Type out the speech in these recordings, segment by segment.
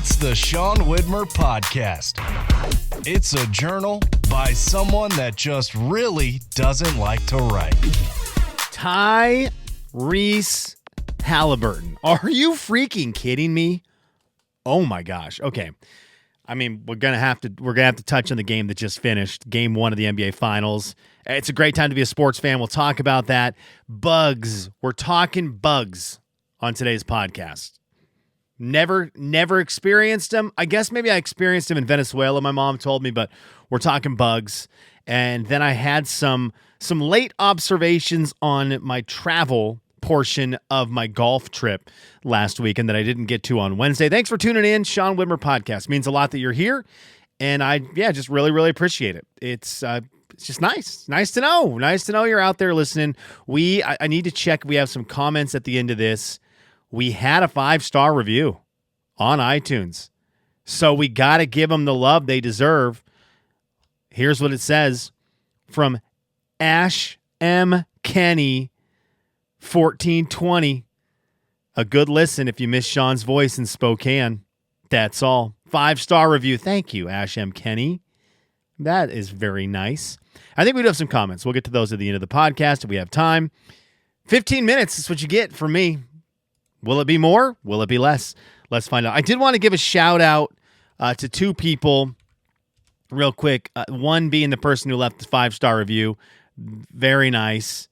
It's the Sean Widmer Podcast. It's a journal by someone that just really doesn't like to write. Tyrese Haliburton. Are you freaking kidding me? Oh my gosh. Okay. I mean, we're gonna have to touch on the game that just finished, Game 1 of the NBA Finals. It's a great time to be a sports fan. We'll talk about that. Bugs. We're talking bugs on today's podcast. Never experienced them. I guess maybe I experienced them in Venezuela, my mom told me, but we're talking bugs. And then I had some late observations on my travel portion of my golf trip last weekend that I didn't get to on Wednesday. Thanks for tuning in. Sean Widmer Podcast. Means a lot that you're here. And I just really, really appreciate it. It's just nice. Nice to know. Nice to know you're out there listening. I need to check. We have some comments at the end of this. We had a 5-star review on iTunes. So we got to give them the love they deserve. Here's what it says from Ash M. Kenny, 1420. A good listen if you miss Sean's voice in Spokane. That's all. 5-star review. Thank you, Ash M. Kenny. That is very nice. I think we do have some comments. We'll get to those at the end of the podcast if we have time. 15 minutes is what you get from me. Will it be more? Will it be less? Let's find out. I did want to give a shout out to two people real quick. One being the person who left the 5-star review. Very nice.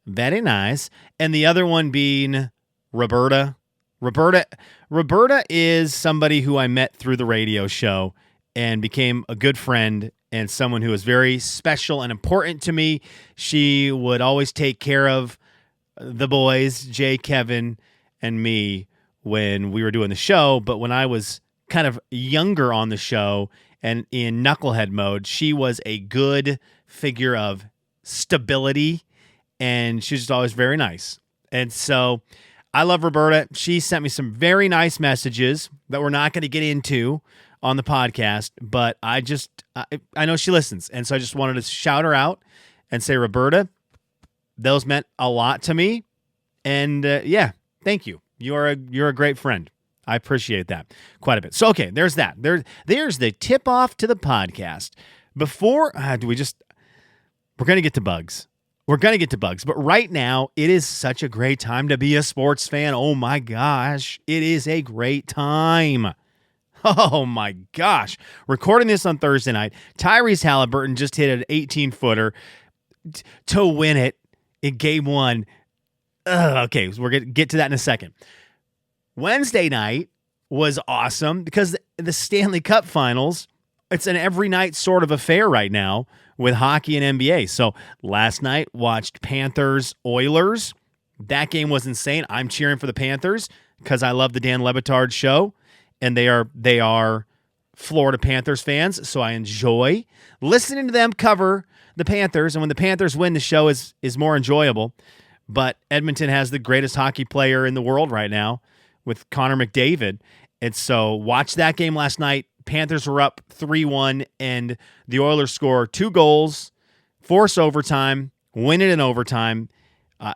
Very nice. And the other one being Roberta. Roberta is somebody who I met through the radio show and became a good friend and someone who was very special and important to me. She would always take care of the boys, Jay, Kevin, and me when we were doing the show. But when I was kind of younger on the show and in knucklehead mode, she was a good figure of stability, and she was just always very nice. And so I love Roberta. She sent me some very nice messages that we're not going to get into on the podcast, but I know she listens. And so I just wanted to shout her out and say, Roberta, those meant a lot to me. And thank you. You're a great friend. I appreciate that quite a bit. So, okay, there's that. There's the tip-off to the podcast. Before, we're going to get to bugs. We're going to get to bugs. But right now, it is such a great time to be a sports fan. Oh, my gosh. It is a great time. Oh, my gosh. Recording this on Thursday night, Tyrese Haliburton just hit an 18-footer to win it in Game 1. Okay, so we're going to get to that in a second. Wednesday night was awesome because the Stanley Cup Finals, it's an every night sort of affair right now with hockey and NBA. So last night, watched Panthers-Oilers. That game was insane. I'm cheering for the Panthers because I love the Dan Le Batard show, and they are Florida Panthers fans, so I enjoy listening to them cover the Panthers, and when the Panthers win, the show is more enjoyable. But Edmonton has the greatest hockey player in the world right now with Connor McDavid. And so watch that game last night. Panthers were up 3-1, and the Oilers score 2 goals, force overtime, win it in overtime.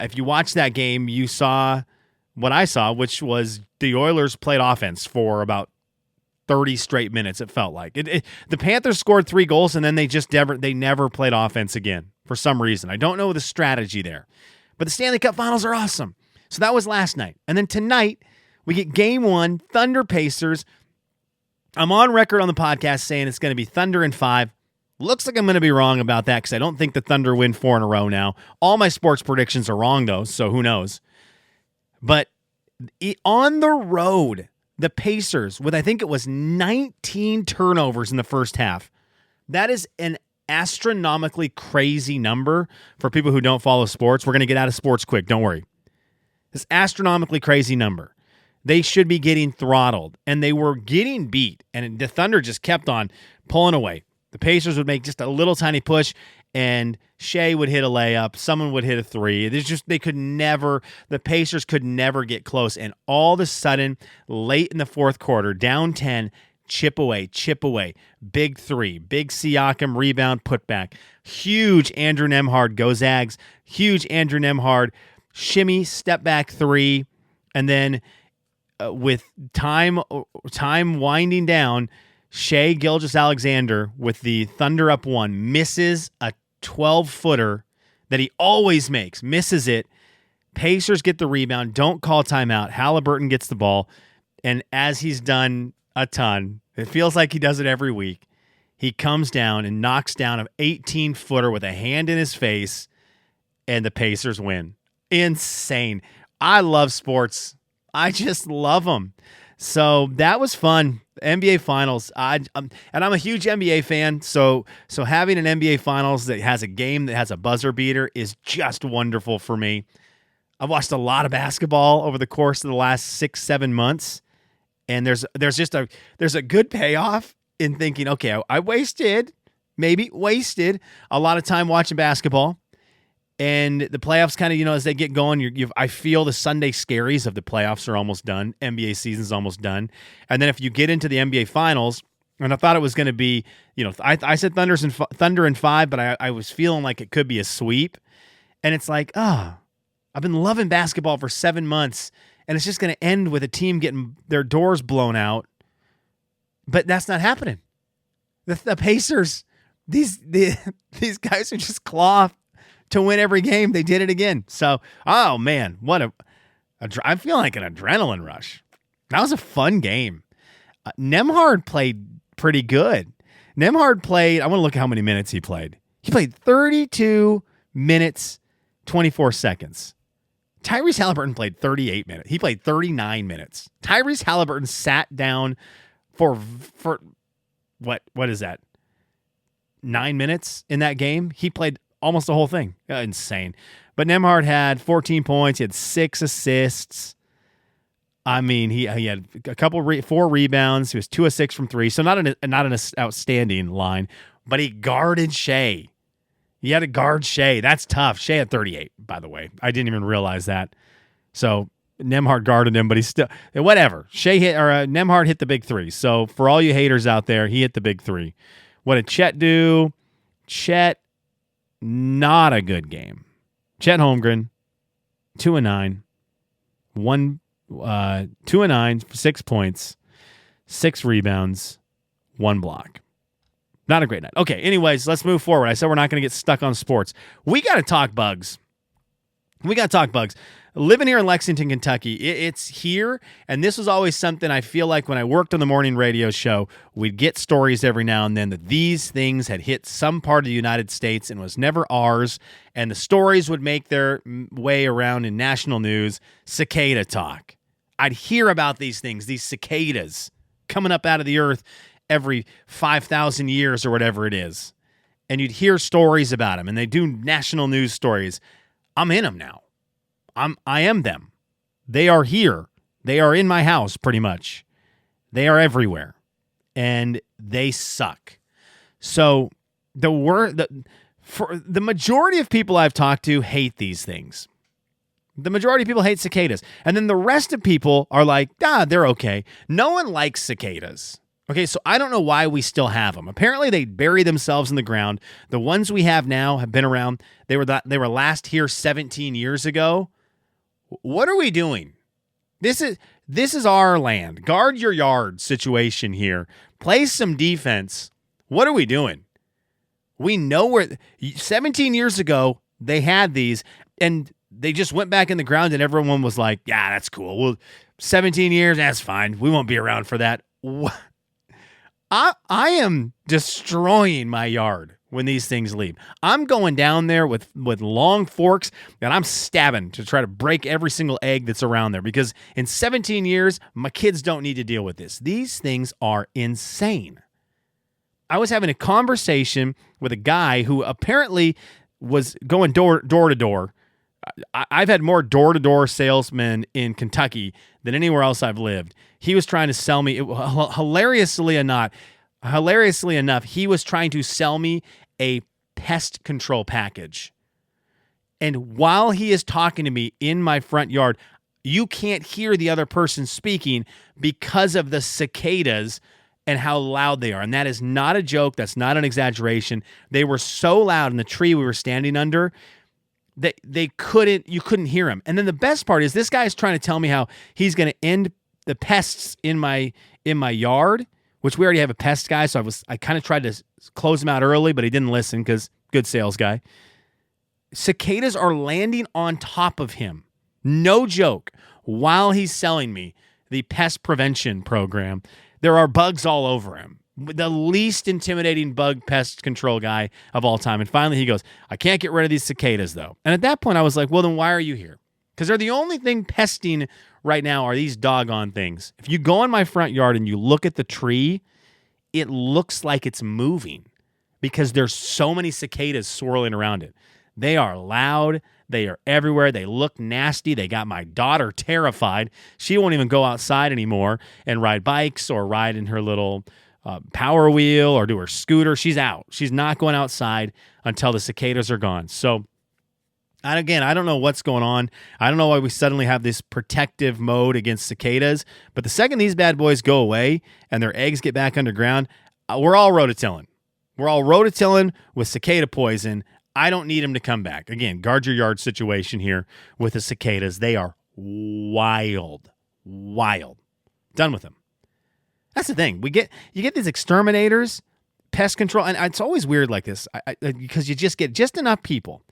If you watch that game, you saw what I saw, which was the Oilers played offense for about 30 straight minutes, it felt like. The Panthers scored 3 goals, and then they never played offense again for some reason. I don't know the strategy there. But the Stanley Cup Finals are awesome. So that was last night. And then tonight, we get Game 1, Thunder Pacers. I'm on record on the podcast saying it's going to be Thunder in 5. Looks like I'm going to be wrong about that because I don't think the Thunder win 4 in a row now. All my sports predictions are wrong, though, so who knows. But on the road, the Pacers, with I think it was 19 turnovers in the first half. That is an astronomically crazy number for people who don't follow sports. We're going to get out of sports quick. Don't worry. This astronomically crazy number. They should be getting throttled, and they were getting beat, and the Thunder just kept on pulling away. The Pacers would make just a little tiny push, and Shea would hit a layup. Someone would hit a 3. The Pacers could never get close, and all of a sudden, late in the fourth quarter, down 10, chip away, big 3, big Siakam rebound, putback, huge Andrew Nembhard, go Zags, huge Andrew Nembhard, shimmy, step back 3, and then with time winding down, Shai Gilgeous-Alexander with the Thunder up one misses a 12-footer that he always makes, misses it. Pacers get the rebound, don't call timeout. Haliburton gets the ball, and as he's done a ton, it feels like he does it every week, he comes down and knocks down an 18-footer with a hand in his face, and the Pacers win. Insane. I love sports. I just love them. So that was fun. NBA Finals. And I'm a huge NBA fan, so having an NBA Finals that has a game that has a buzzer beater is just wonderful for me. I've watched a lot of basketball over the course of the last 6-7 months, and there's a good payoff in thinking, okay, I wasted a lot of time watching basketball, and the playoffs kind of, as they get going, I feel the Sunday scaries of the playoffs are almost done. NBA season's almost done, and then if you get into the NBA Finals, and I thought it was going to be, I said Thunder in 5, but I was feeling like it could be a sweep, and it's like, I've been loving basketball for 7 months, and it's just going to end with a team getting their doors blown out. But that's not happening. The Pacers, these guys are just claw to win every game. They did it again. So, oh man, I feel like an adrenaline rush. That was a fun game. Nembhard played pretty good. I want to look at how many minutes he played. He played 32 minutes, 24 seconds. Tyrese Haliburton played 38 minutes. He played 39 minutes. Tyrese Haliburton sat down for what is that? 9 minutes in that game. He played almost the whole thing. Insane. But Nembhard had 14 points. He had 6 assists. I mean, he had a couple 4 rebounds. He was 2 of 6 from 3. So not an outstanding line, but he guarded Shai. You had to guard Shai. That's tough. Shai had 38, by the way. I didn't even realize that. So Nembhard guarded him, but he's still whatever. Nembhard hit the big 3. So for all you haters out there, he hit the big 3. What did Chet do? Chet, not a good game. Chet Holmgren, 2 of 9, 2 of 9, 6 points, 6 rebounds, 1 block. Not a great night. Okay, anyways, let's move forward. I said we're not going to get stuck on sports. We got to talk bugs. Living here in Lexington, Kentucky, it's here, and this was always something I feel like when I worked on the morning radio show, we'd get stories every now and then that these things had hit some part of the United States and was never ours, and the stories would make their way around in national news. Cicada talk. I'd hear about these things, these cicadas coming up out of the earth every 5,000 years or whatever it is. And you'd hear stories about them, and they do national news stories. I'm in them now. I am them. They are here. They are in my house pretty much. They are everywhere. And they suck. So for the majority of people I've talked to hate these things. The majority of people hate cicadas. And then the rest of people are like, they're okay. No one likes cicadas. Okay, so I don't know why we still have them. Apparently, they bury themselves in the ground. The ones we have now have been around. They were last here 17 years ago. What are we doing? This is our land. Guard your yard situation here. Play some defense. What are we doing? We know where 17 years ago they had these, and they just went back in the ground, and everyone was like, "Yeah, that's cool. Well, 17 years, that's fine. We won't be around for that." I am destroying my yard when these things leave. I'm going down there with long forks, and I'm stabbing to try to break every single egg that's around there, because in 17 years, my kids don't need to deal with this. These things are insane. I was having a conversation with a guy who apparently was going door to door. I've had more door-to-door salesmen in Kentucky than anywhere else I've lived. He was trying to sell me, hilariously enough, he was trying to sell me a pest control package. And while he is talking to me in my front yard, you can't hear the other person speaking because of the cicadas and how loud they are. And that is not a joke. That's not an exaggeration. They were so loud in the tree we were standing under you couldn't hear him. And then the best part is this guy is trying to tell me how he's going to end the pests in my yard, which we already have a pest guy, so I kind of tried to close him out early, but he didn't listen because good sales guy. Cicadas are landing on top of him. No joke. While he's selling me the pest prevention program, there are bugs all over him. The least intimidating bug pest control guy of all time. And finally he goes, I can't get rid of these cicadas though. And at that point I was like, well, then why are you here? Because they're the only thing pesting right now are these doggone things. If you go in my front yard and you look at the tree, it looks like it's moving because there's so many cicadas swirling around it. They are loud. They are everywhere. They look nasty. They got my daughter terrified. She won't even go outside anymore and ride bikes or ride in her little power wheel or do her scooter. She's out. She's not going outside until the cicadas are gone. So, and again, I don't know what's going on. I don't know why we suddenly have this protective mode against cicadas. But the second these bad boys go away and their eggs get back underground, we're all rototilling. We're all rototilling with cicada poison. I don't need them to come back. Again, guard your yard situation here with the cicadas. They are wild. Done with them. That's the thing. You get these exterminators, pest control, and it's always weird like this because you just get just enough people.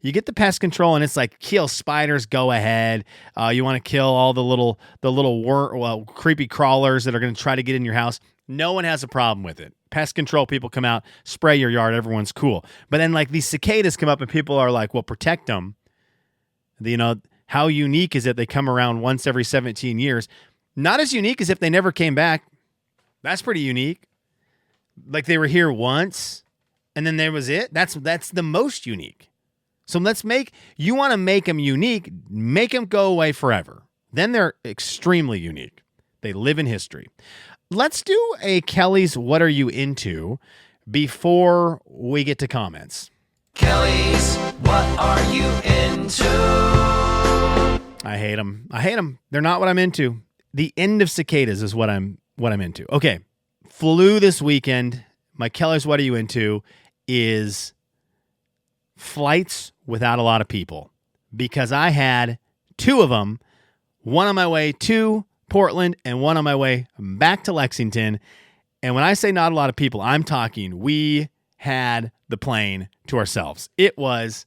You get the pest control, and it's like kill spiders. Go ahead. You want to kill all the little creepy crawlers that are going to try to get in your house. No one has a problem with it. Pest control people come out, spray your yard. Everyone's cool. But then like these cicadas come up, and people are like, "Well, protect them." How unique is it? They come around once every 17 years. Not as unique as if they never came back. That's pretty unique. Like they were here once, and then there was it. That's the most unique. So you want to make them unique, make them go away forever. Then they're extremely unique. They live in history. Let's do a Kelly's What Are You Into before we get to comments. Kelly's What Are You Into? I hate them. They're not what I'm into. The end of cicadas is what I'm into. Okay. Flew this weekend. My Kelly's What Are You Into is flights without a lot of people because I had two of them, one on my way to Portland and one on my way back to Lexington. And when I say not a lot of people, I'm talking we had the plane to ourselves. It was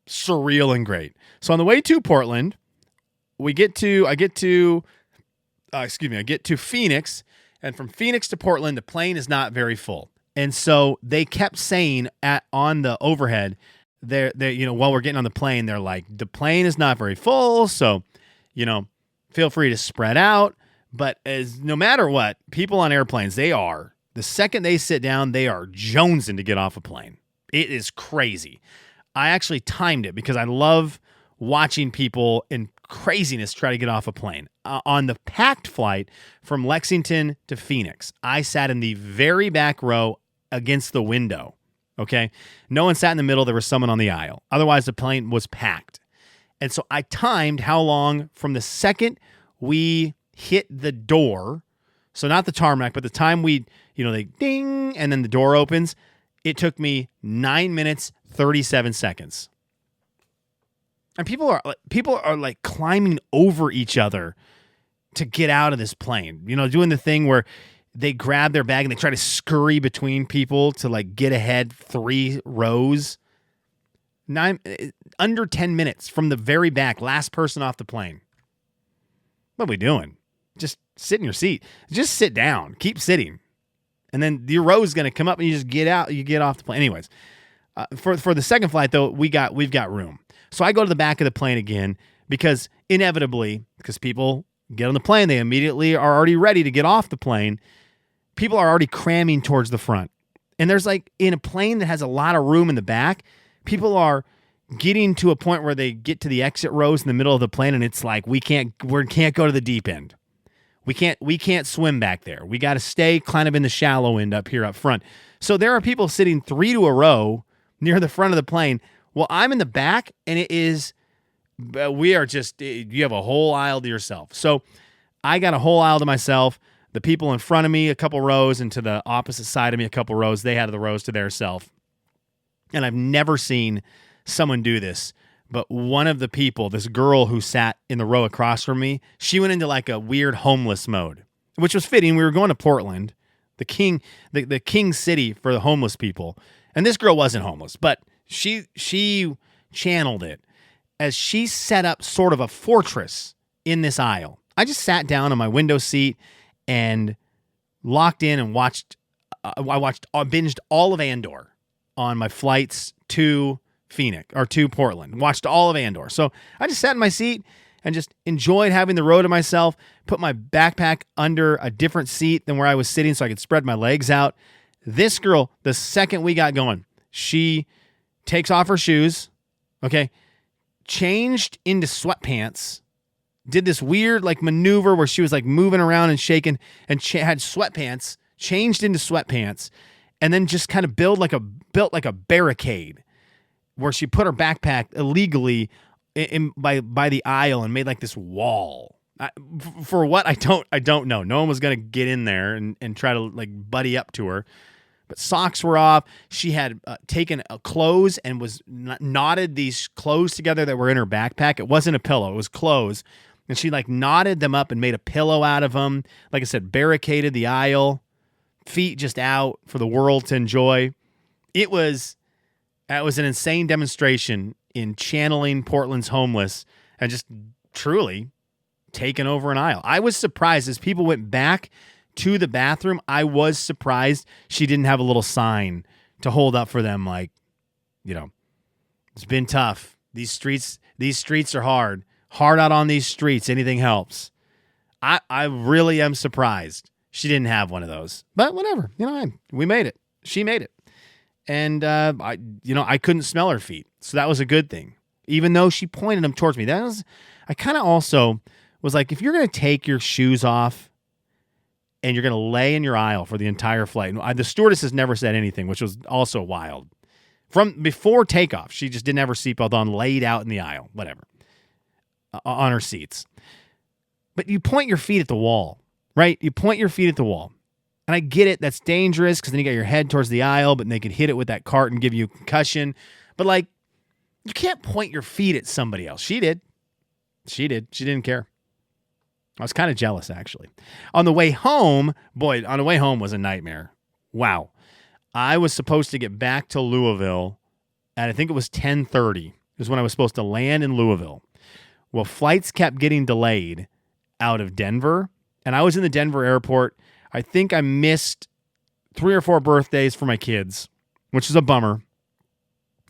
surreal and great. So on the way to Portland, I get to Phoenix, and from Phoenix to Portland, the plane is not very full. And so they kept saying on the overhead, while we're getting on the plane, they're like, the plane is not very full, so, feel free to spread out. But no matter what, people on airplanes, the second they sit down, they are jonesing to get off a plane. It is crazy. I actually timed it because I love watching people in craziness try to get off a plane. On the packed flight from Lexington to Phoenix, I sat in the very back row against the window. Okay? No one sat in the middle. There was someone on the aisle. Otherwise, the plane was packed. And so I timed how long from the second we hit the door, so not the tarmac, but the time we, they ding, and then the door opens, it took me 9 minutes, 37 seconds. And people are like climbing over each other to get out of this plane, doing the thing where they grab their bag and they try to scurry between people to like get ahead 3 rows. Under 10 minutes from the very back, last person off the plane. What are we doing? Just sit in your seat. Just sit down. Keep sitting. And then your row is going to come up and you just get out. You get off the plane. Anyways, for the second flight, though, we've got room. So I go to the back of the plane again because inevitably, because people get on the plane, they immediately are already ready to get off the plane. People are already cramming towards the front. And there's like in a plane that has a lot of room in the back, people are getting to a point where they get to the exit rows in the middle of the plane, and it's like we can't go to the deep end. We can't swim back there. We got to stay kind of in the shallow end up here up front. So there are people sitting 3 to a row near the front of the plane. Well, I'm in the back, and you have a whole aisle to yourself. So I got a whole aisle to myself. The people in front of me, a couple rows, and to the opposite side of me, a couple rows, they had the rows to their self. And I've never seen someone do this but one of the people, this girl who sat in the row across from me, she went into like a weird homeless mode, which was fitting. We were going to Portland, the king city for the homeless people. And this girl wasn't homeless, but she channeled it as she set up sort of a fortress in this aisle. I just sat down on my window seat and locked in and binged all of Andor on my flights to Phoenix or to Portland. Watched all of Andor. So I just sat in my seat and just enjoyed having the row to myself, put my backpack under a different seat than where I was sitting so I could spread my legs out. This girl, the second we got going, she takes off her shoes, okay, changed into sweatpants, did this weird like maneuver where she was like moving around and shaking and had sweatpants, changed into sweatpants, and then just kind of built like a barricade where she put her backpack illegally by the aisle and made like this wall. For what? I don't know. No one was going to get in there and try to like buddy up to her. But socks were off. She had taken clothes and was knotted these clothes together that were in her backpack. It wasn't a pillow. It was clothes. And she like knotted them up and made a pillow out of them. Like I said, barricaded the aisle, feet just out for the world to enjoy. That was an insane demonstration in channeling Portland's homeless and just truly taking over an aisle. I was surprised as people went back to the bathroom. I was surprised she didn't have a little sign to hold up for them. Like, it's been tough. These streets are hard out on these streets. Anything helps. I really am surprised she didn't have one of those, but whatever, we made it. She made it. And I couldn't smell her feet. So that was a good thing. Even though she pointed them towards me. I kind of also was like, if you're going to take your shoes off and you're going to lay in your aisle for the entire flight. The stewardess has never said anything, which was also wild. From before takeoff, she just didn't have her seatbelt on, laid out in the aisle, whatever, on her seats. But you point your feet at the wall, right? You point your feet at the wall. And I get it, that's dangerous because then you got your head towards the aisle, but they could hit it with that cart and give you a concussion. But like, you can't point your feet at somebody else. She did. She didn't care. I was kind of jealous, actually. On the way home was a nightmare. Wow. I was supposed to get back to Louisville at, I think it was 10:30 is when I was supposed to land in Louisville. Well, flights kept getting delayed out of Denver, and I was in the Denver airport. I think I missed 3 or 4 birthdays for my kids, which is a bummer.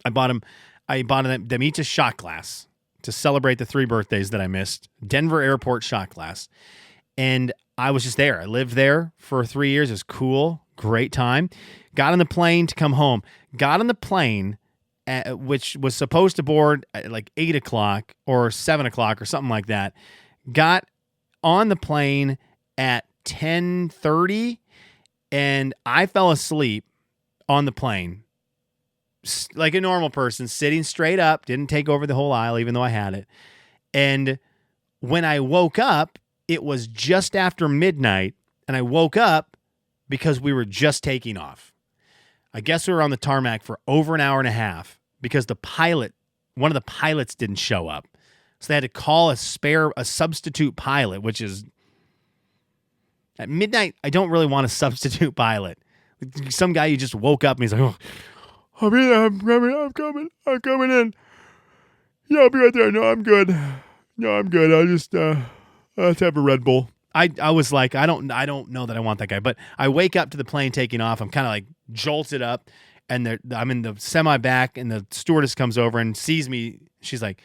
I bought them each a shot glass to celebrate the 3 birthdays that I missed. Denver airport shot glass. And I was just there. I lived there for 3 years. It was cool. Great time. Got on the plane to come home. Got on the plane, which was supposed to board at like 8 o'clock or 7 o'clock or something like that. Got on the plane at 10:30, and I fell asleep on the plane like a normal person, sitting straight up, didn't take over the whole aisle even though I had it. And when I woke up, it was just after midnight, and I woke up because we were just taking off. I guess we were on the tarmac for over an hour and a half because one of the pilots didn't show up. So they had to call a substitute pilot, which is at midnight. I don't really want a substitute pilot. Some guy you just woke up and he's like, "Oh, I'm coming in. Yeah, I'll be right there. No, I'm good. I'll just let's have a Red Bull." I was like, I don't know that I want that guy. But I wake up to the plane taking off. I'm kind of like jolted up, and I'm in the semi back, and the stewardess comes over and sees me. She's like,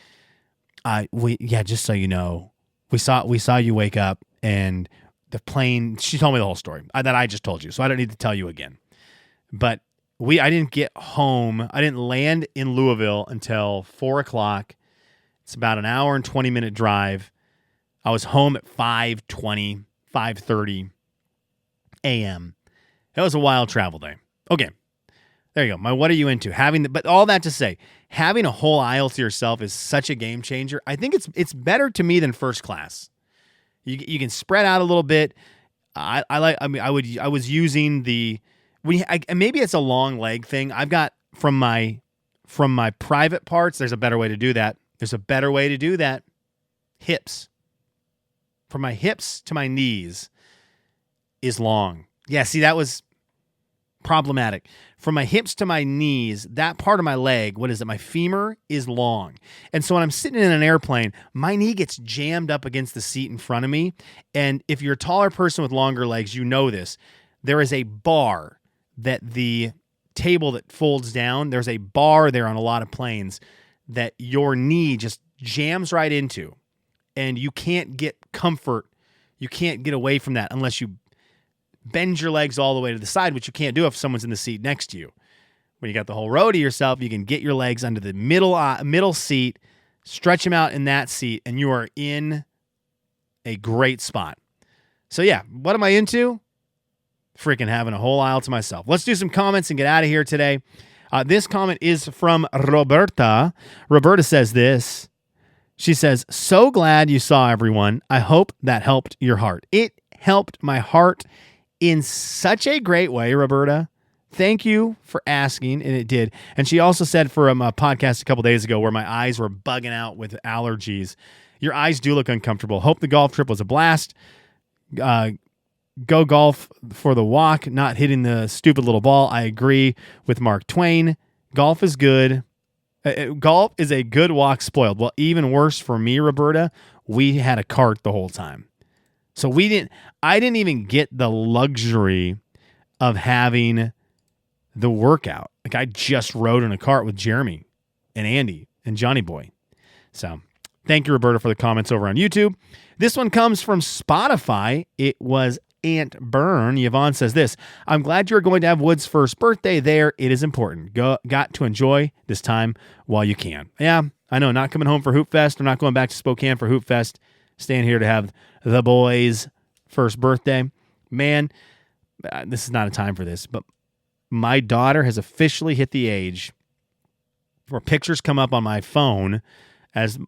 just so you know, we saw you wake up, and the plane." She told me the whole story that I just told you, so I don't need to tell you again. But I didn't get home. I didn't land in Louisville until 4 o'clock. It's about an hour and 20-minute drive. I was home at 5:30 a.m. It was a wild travel day. Okay, there you go. What are you into? But all that to say, having a whole aisle to yourself is such a game changer. I think it's better to me than first class. You can spread out a little bit. I was using maybe it's a long leg thing. I've got from my from my private parts, there's a better way to do that. There's a better way to do that. Hips. From my hips to my knees is long. Yeah, see, that was problematic. From my hips to my knees, that part of my leg, what is it? My femur is long. And so when I'm sitting in an airplane, my knee gets jammed up against the seat in front of me. And if you're a taller person with longer legs, you know this. There is a bar that the table that folds down, there's a bar there on a lot of planes that your knee just jams right into. And you can't get comfort. You can't get away from that unless you bend your legs all the way to the side, which you can't do if someone's in the seat next to you. When you got the whole row to yourself, you can get your legs under the middle seat, stretch them out in that seat, and you are in a great spot. So yeah, what am I into? Freaking having a whole aisle to myself. Let's do some comments and get out of here today. This comment is from Roberta. Roberta says this. She says, so glad you saw everyone. I hope that helped your heart. It helped my heart in such a great way, Roberta. Thank you for asking, and it did. And she also said from a podcast a couple days ago where my eyes were bugging out with allergies, your eyes do look uncomfortable. Hope the golf trip was a blast. Go golf for the walk, not hitting the stupid little ball. I agree with Mark Twain. Golf is good. Golf is a good walk spoiled. Well, even worse for me, Roberta, we had a cart the whole time. So I didn't even get the luxury of having the workout. Like I just rode in a cart with Jeremy and Andy and Johnny Boy. So thank you, Roberta, for the comments over on YouTube. This one comes from Spotify. It was Aunt Byrne. Yvonne says this, I'm glad you're going to have Wood's first birthday there. It is important. Got to enjoy this time while you can. Yeah, I know. Not coming home for Hoop Fest. I'm not going back to Spokane for Hoop Fest. Staying here to have the boys' first birthday. Man, this is not a time for this, but my daughter has officially hit the age where pictures come up on my phone as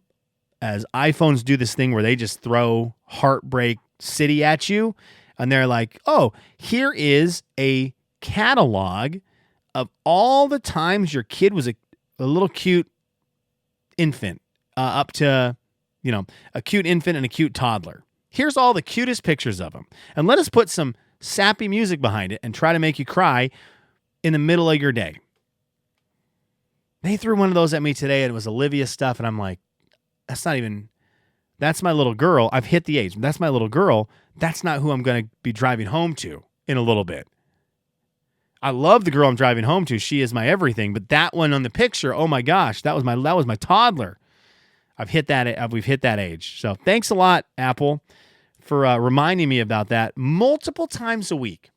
iPhones do this thing where they just throw Heartbreak City at you. And they're like, oh, here is a catalog of all the times your kid was a little cute infant, up to, a cute infant and a cute toddler. Here's all the cutest pictures of them. And let us put some sappy music behind it and try to make you cry in the middle of your day. They threw one of those at me today, and it was Olivia stuff. And I'm like, that's my little girl. I've hit the age. That's my little girl. That's not who I'm going to be driving home to in a little bit. I love the girl I'm driving home to. She is my everything. But that one on the picture, oh my gosh, that was my toddler. We've hit that age. So thanks a lot, Apple, for reminding me about that multiple times a week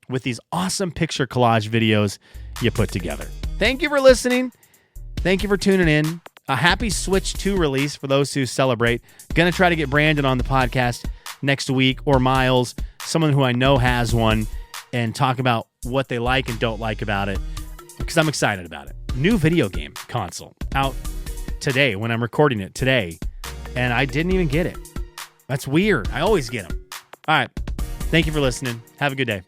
with these awesome picture collage videos you put together. Thank you for listening. Thank you for tuning in. A happy Switch 2 release for those who celebrate. Going to try to get Brandon on the podcast next week, or Miles, someone who I know has one, and talk about what they like and don't like about it, because I'm excited about it. New video game console out today when I'm recording it today, and I didn't even get it. That's weird. I always get them. All right. Thank you for listening. Have a good day.